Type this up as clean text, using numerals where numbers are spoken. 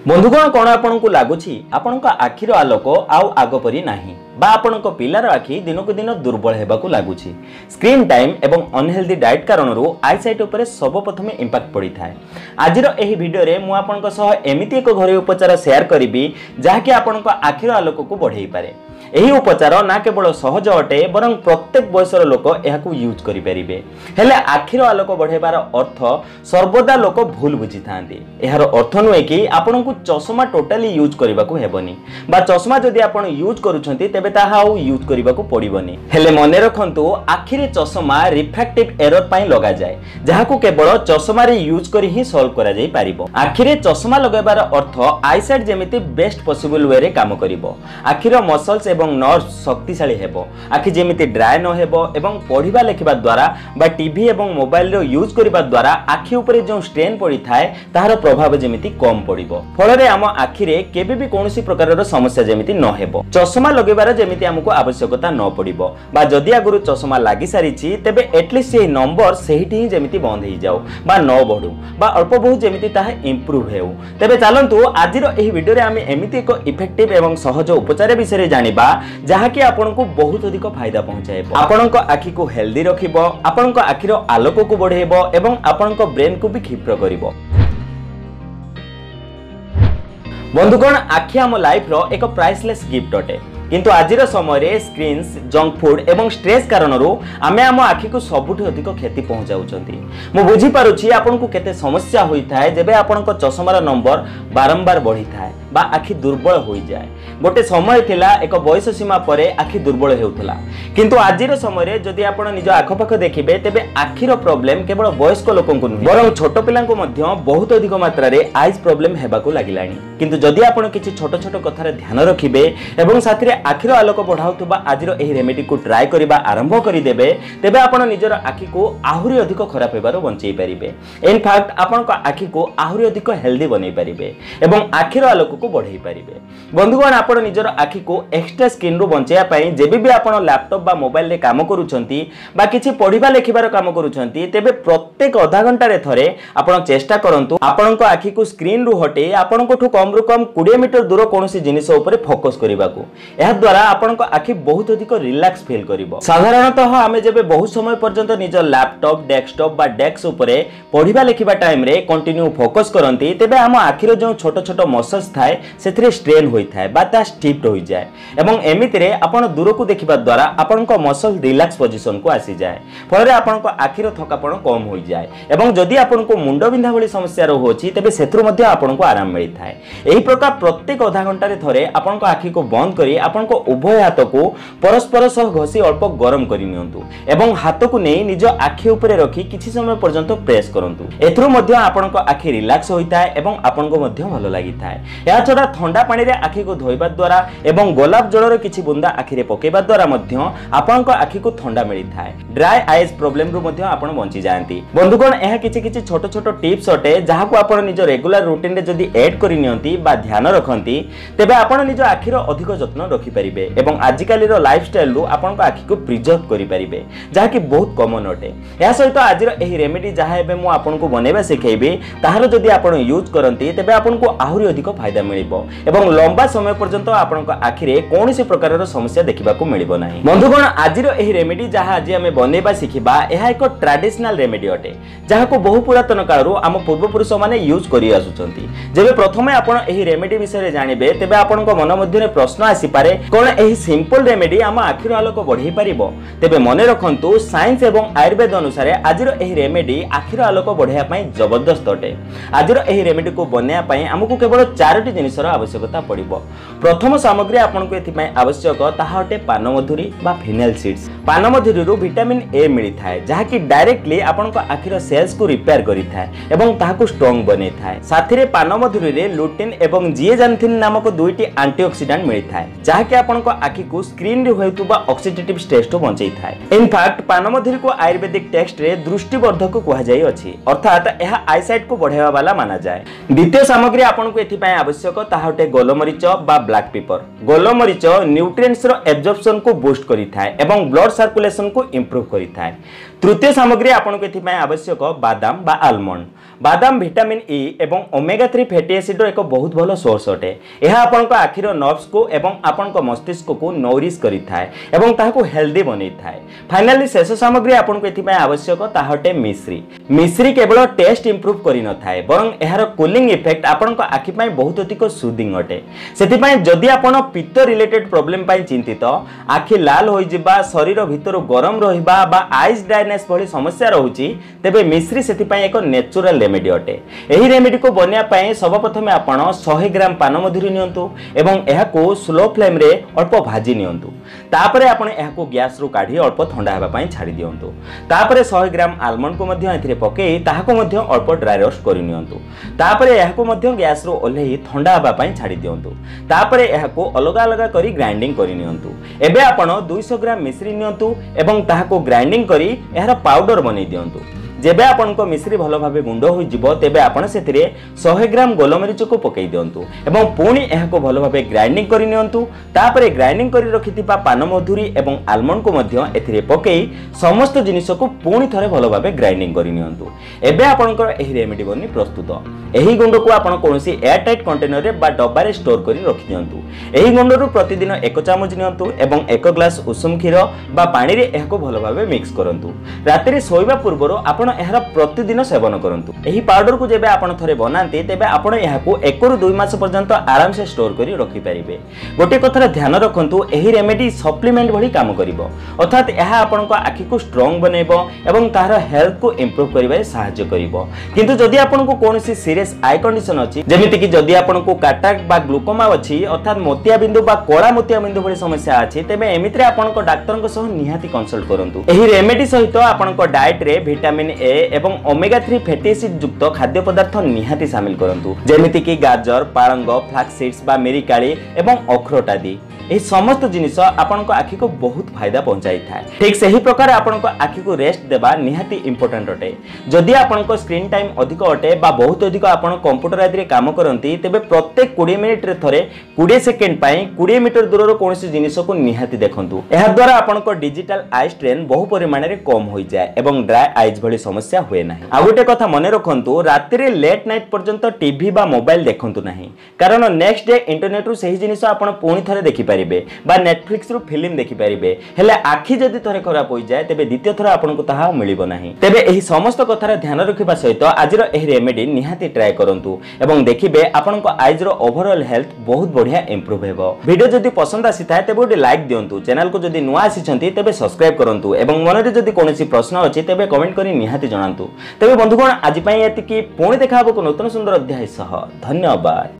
बंधुगण कौन आपन को लगुच आपण आखिर आलोक आउ आग परी नाही बा आपण पिलार आखि दिन को दिन दुर्बल होगा लगुच स्क्रीन टाइम एवं अनहेल्दी डाइट कारण आईसाइट उपर सर्वप्रथम इंपैक्ट पड़ी था। आज यही वीडियो रे मु आपन एमती एक घरोई उपचार शेयर करी जहाँकि आपण आखिर आलोक को बढ़ई पारे। यही उपचार ना केवल सहज अटे बरं प्रत्येक बयसर लोक यहाकू यूज करें। हेले आखिर आलोक बढ़ेबार अर्थ सर्वदा लोक भूल बुझी थांती। यार अर्थ नुहे कि आपण को चश्मा टोटाली यूज करने को हेबनी बा चश्मा जदि आपण यूज करूछंती तेबे ताहा आउ यूज करने को पड़िबनी। हेले मने रखंतु आखिरे चश्मा रिफ्रैक्टिव एरर पई लगा जाए जहाकू केवल चश्मा रे यूज करी ही सॉल्व करा जाई पारिबो। आखिरे चश्मा लगाबार अर्थ आईसाइट जेमिति बेस्ट पॉसिबल वे रे काम करिवो। आखिर मसल्स एवं नर्व शक्तिशाली हेबो। आखि जेमिति ड्राई न हेबो एवं पढ़िबा लेखिबा द्वारा बा टीवी एवं मोबाइल रो यूज करिबा द्वारा आखि ऊपर जो स्ट्रेन पड़ी थाए ताहार प्रभाव जेमिति कम पड़िबो। फलरे आम आखि रे केबे भी कोनोसी प्रकारर समस्या जेमिति न हेबो। चश्मा लगेबार जेमिति हमकु आवश्यकता न पड़िबो बा जदि आगुरु चश्मा लागि सारिछि तेबे एटलिस्ट सेही नंबर सेहिटी ही जेमिति बंद हेइ जाऊ बा न बढ़ू बा अल्प बहुत जेमिति ताहा इंप्रूव हेउ। तेबे चलंतु आजिर एही वीडियो रे आमे एमिति एक इफेक्टिव एवं सहज उपचार विषय जानिबा जहाँकि आपनको बहुत अधिक फायदा पहुंचाइबो। आपनको आखि को हेल्दी रखिबो, आपनको आखिर आलोक को बढ़ेइबो एवं आपनको ब्रेन को भी क्षिप्र करिबो। बंधुगण आखि आम लाइफ रो एक प्राइसलेस गिफ्ट अटे किंतु आजिर समय स्क्रीन्स जंक फूड एवं स्ट्रेस कारण आमे आम आखि को सबुठ अधिक क्षति पहुंचाउछंती। मु बुझी पारुछि आपन को केते समस्या होई थाए जेबे आपन को चश्मार नंबर बारंबार बढ़ी थाए बा आखि दुर्बल होई जाए। गोटे समय थिला एक बयस सीमा परे आखि दुर्बल हेउथला किंतु आजिर समय जदि आपन निज आखपाख देखिबे तेबे आखिर प्रॉब्लम केवल वयस्क लोकंकु नुहे बरं छोट पिलांकु मध्य बहुत अधिक मात्रा रे आइज प्रॉब्लम हेबाकु लागिलानी। किंतु जदि आपन किछि छोट छोट कथार ध्यान रखिबे एवं साथी आखिर आलोक बढ़ाउथुबा आजिर एही रेमेडी को ट्राई करिबा आरंभ करि देबे तेबे आपण निजर आखि को आहुरी अधिक खराब हेबारो बंचै परिबे। इन फैक्ट आपण को आखि को आहुरी अधिक हेल्दी बनै परिबे एवं आखिर आलोक को बढ़ै परिबे। बंधुगण आपण निजर आखि को एक्स्ट्रा स्क्रीन रो बंचैया पई जेबे भी आपण लैपटॉप बा मोबाइल रे काम करूछंती बा किछि पढिबा लेखिबार काम करूछंती तेबे प्रत्येक आधा घंटा रे थरे आपण चेष्टा करंतु आपण को आखि को स्क्रीन रो हटे आपण को कम रो कम 20 मीटर दूर कोनोसी जिनिस ऊपर फोकस करिबाकू। एहा द्वारा आपण को आखि बहुत अधिक रिलैक्स फील करिवो। साधारणतः आमे जेबे बहुत समय पर्यंत निज लैपटॉप डेस्कटॉप बा डेस्क ऊपर पढिबा लेखिबा टाइम रे कंटिन्यू फोकस करंती तेबे हम आखिर जो छोट छोट मसल्स थाए सेथिरे स्ट्रेन होई थाए बा ता स्टिफ होई जाए एवं एमिति रे आपण दूर को देखिबा द्वारा आपण को मसल रिलैक्स पोजीशन को आसी जाए। फलरे आपण को आखिर थकापण कम होई जाए एवं जदि आपण को मुंड बिंधा भली समस्या रहउछि तेबे सेथुर मध्ये आपण को आराम मिलि थाए। एही प्रकार प्रत्येक आधा घंटा रे थरे आपण को आखि को बंद करी आपण को उभय हाथ को परस्पर सह घसी अल्प गरम करि नियंतु एवं हाथ को नै निज आखि ऊपर रखी किछि समय पर्यंत प्रेस करंतु। एथरो मध्ये आपण को आखि रिलैक्स होइताय एवं आपण को मध्ये भलो लागिताय। या छडा ठंडा पानी रे आखि को धोइबा द्वारा एवं गोलाप जल रे किछि बुंदा आखि रे पकेबा द्वारा मध्ये आपण को आखि को ठंडा मिलिथाय। ड्राई आईज प्रॉब्लम रो मध्ये आपण बंची जायंती। बंधुगण एहा किछि छोट छोट टिप्स अटे जहा को आपण निज रेगुलर रूटीन रे जदी ऐड करि नियंती बा ध्यान रखंती तेबे आपण निज आखिर अधिक जत्न रखि परिबे एवं आजिकाली रो लाइफस्टाइल रु आपण को आखि को प्रिजर्व करि परिबे जहा कि बहुत कॉमन अटे। या सहित आजिर एही रेमेडी जहा हेबे मु आपण को बनेबा सिखेबे ताहार जदी आपण यूज करंती तेबे आपण को आहुरी अधिक फायदा मिलिबो एवं लंबा समय पर्यंत आपण को आखि रे कोनोसी प्रकार रो समस्या देखिबा को मिलिबो नाही। बंधुगण आजिर एही रेमेडी जहा आज हमें बनेबा सिखिबा एहा एक ट्रेडिशनल रेमेडी अटे जहा को बहु पुरातन काल रु हम पूर्व पुरुष माने यूज करि आसुचंती। जेबे प्रथमे आपण एही रेमेडी विषय रे जानिबे तेबे आपण को मन मध्ये प्रश्न आसी पारे कोन एही सिंपल रेमेडी हम आखिर आलोक बढ़ई पारिबो। तेबे मने रखंतु साइंस एवं आयुर्वेद अनुसार आजिर एही रेमेडी आखिर आलोक बढ़ाया पई जबरदस्त अटे। आजिर एही रेमेडी को बनाया पई हमकु केवल 4टी जिनिसर आवश्यकता पड़िबो। प्रथम सामग्री आपण को एथि पई आवश्यक ताहा अटे पानमधुरी बा फिनेल सीड्स। पानमधुरी रु विटामिन ए मिली थाए जहा कि डायरेक्टली आपण को आखिर सेल्स को रिपेयर करि थाए एवं ताहा को स्ट्रांग बनै थाए। साथी रे पानमधुरी रे लुटिन एवं जिएजांथिन नामक दुईटी एंटीऑक्सीडेंट मिली थाए जहा कि आपण को आखि को स्क्रीन रे होइतुबा ऑक्सीडेटिव स्ट्रेस तो बंचै थाए। इन फैक्ट पानमधुरी को आयुर्वेदिक टेक्स्ट रे दृष्टिवर्धक कहा जाय अछि अर्थात एहा आईसाइट को बढ़ावा वाला माना जाय। द्वितीय सामग्री आपण को एथि पय आवश्यक ताहा हटे गोलमरीच बा ब्लैक पेपर। गोलमरीच न्यूट्रिएंट्स रो एब्जॉर्प्शन को बूस्ट करि थाए एवं ब्लड सर्कुलेशन को इंप्रूव करि थाए। तृतीय सामग्री आपण को एथि पय आवश्यक बादाम बा आलमंड। बादाम विटामिन ई एवं ओमेगा 3 फैटी एसिड एक बहुत भल सोर्स अटे। यह आपण आखिर नर्व्स को एवं आपण मस्तिष्क को नोरिश करिथाय एवं ताहाको हेल्दी बनै थाए। फाइनली शेष सामग्री आपण को एथिपाय आवश्यक ताहटे मिश्री। मिश्री केवल टेस्ट इंप्रूव करि न थाए बरं एहार कूलिंग इफेक्ट आपण आखि पय बहुत अधिक सुदिंग अटे। सेथिपाय जदि आपण पित्त रिलेटेड प्रॉब्लम पय चिंतित, आखि लाल होई जिबा, शरीर भितर गरम रहिबा बा आइस ड्राइनेस भली समस्या रहउची, तेबे मिश्री सेथिपाय एक नेचुरल रेमेडी अटे। एही रेमेडी को बनिया पय सर्वप्रथम आपण 100 ग्राम पान मधुरी नियंतु एवं एहाको स्लो फ्लेम रे अल्प भाजी नियंतु। तापरे आपण एहाको गैस रु काढी अल्प ठंडा हेबा पय छाडी दियंतु। तापरे 100 ग्राम आलमंड को मध्य एथिरे पकेई ताहाको मध्य अल्प ड्राई रोस्ट करि नियंतु। तापरे एहाको मध्य गैस रु ओल्हेई ठंडा हेबा पय छाडी दियंतु। तापरे एहाको अलगा अलगा करी ग्राइंडिंग करि नियंतु। एबे आपण 200 ग्राम मिश्री नियंतु एवं ताहाको ग्राइंडिंग करी एहार पाउडर बनै दियंतु। जेबे आपण को मिश्री भलो भाबे गुंड होई जिवो, तेबे आपण सेथिरे 100 ग्राम गोलमरीच को पकेई दियंतु एवं पुणी एहाको भलो भाबे ग्राइंडिंग करि नियंतु। तापरे ग्राइंडिंग करि रखिथिबा पान मधुरी एवं आलमंड को मध्य एथिरे पकेई समस्त जिनिस को पुणी थरे भलो भाबे ग्राइंडिंग करि नियंतु। एबे आपणकर एही रेमेडी बनी प्रस्तुत। एही गुंड को आपण कोनोसी एयर टाइट कंटेनर रे बा डब्बा रे स्टोर करि रखि दियंतु। एही गुंड रु प्रतिदिन 1 चामच नियंतु एवं 1 ग्लास उषुम क्षीर बा पानी रे एहाको भलो भाबे मिक्स करंतु। रात्रि सोइबा पूर्वरो आपण एहार प्रतिदिन सेवन करंतु। एही पाउडर को जेबे आपण थरे बनांती, तेबे आपण एहाको 1 रु 2 मास पर्यंत आराम से स्टोर करि रखि परिबे। गोटे कथार ध्यान रखंतु, एही रेमेडी सप्लीमेंट भली काम करिवो, अर्थात एहा आपण को आखि को स्ट्रांग बनेबो एवं तार हेल्थ को इंप्रूव करिबारे सहायता करिवो। किंतु जदि आपण को कोनोसी सीरियस आई कंडीशन अछि, जेमिति कि जदि आपण को कैटरेक्ट बा ग्लूकोमा अछि, अर्थात मोतिया बिंदु बा कोळा मोतिया बिंदु भली समस्या अछि, तेबे एमित्रे आपण को डाक्टर को सह निहाती कंसल्ट करंतु। एही रेमेडी सहित आपण को डाइट रे विटामिन ए एवं ओमेगा 3 फैटी एसिड युक्त खाद्य पदार्थ निहाती शामिल करंतु, जेमिति कि गाजर, पालंग, फ्लैक्स सीड्स बा मेरिकाली एवं अखरोट आदि। एही समस्त जिनिस आपण को आखि को बहुत फायदा पहुंचाई थाए। ठीक सही प्रकार आपण को आखि को रेस्ट देबा निहाती इंपोर्टेंट अटे। जदि आपण को स्क्रीन टाइम अधिक अटे बा बहुत अधिक आपण कंप्यूटर आदि रे काम करंती, तेबे प्रत्येक 20 मिनिट रे थरे 20 सेकंड पई 20 मीटर दूर रो कोनोसी जिनिस को निहाती देखंतु। एहा द्वारा आपण को डिजिटल आई स्ट्रेन बहु परिमाण रे कम होई जाय एवं ड्राई आईज भली समस्या हुए नाही। आ गोटे कथा मने रखंतु, रात्रि रे लेट नाइट पर्यंत टीवी बा मोबाइल देखंतु नाही, कारण नेक्स्ट डे इंटरनेट रु सही जिनिस आपण पुणी थरे देखि पारिबे बा नेटफ्लिक्स रु फिल्म देखि पारिबे। हेले आखि जदि थरे खराब होई जाय, तेबे द्वितीय थर आपण को ताहा मिलिबो नाही। तेबे एही समस्त कथार ध्यान रखिबा सहित आजिर एही रेमेडी निहाती ट्राई करंतु एवं देखिबे आपण को आइज रो ओवरऑल हेल्थ बहुत बढ़िया इंप्रूव हेबो। वीडियो जदि पसंद आसी थाए, तेबे गोटे लाइक दियंतु। चैनल को जदि नुआ आसीछंती, तेबे सब्सक्राइब करंतु एवं मन रे जदि कोनोसी प्रश्न अछि, तेबे कमेंट करी निहाती जणांतु। तेबे बंधुगण, आज पई एतिकी, पुणी देखा हबो को नूतन सुंदर अध्याय सह। धन्यवाद।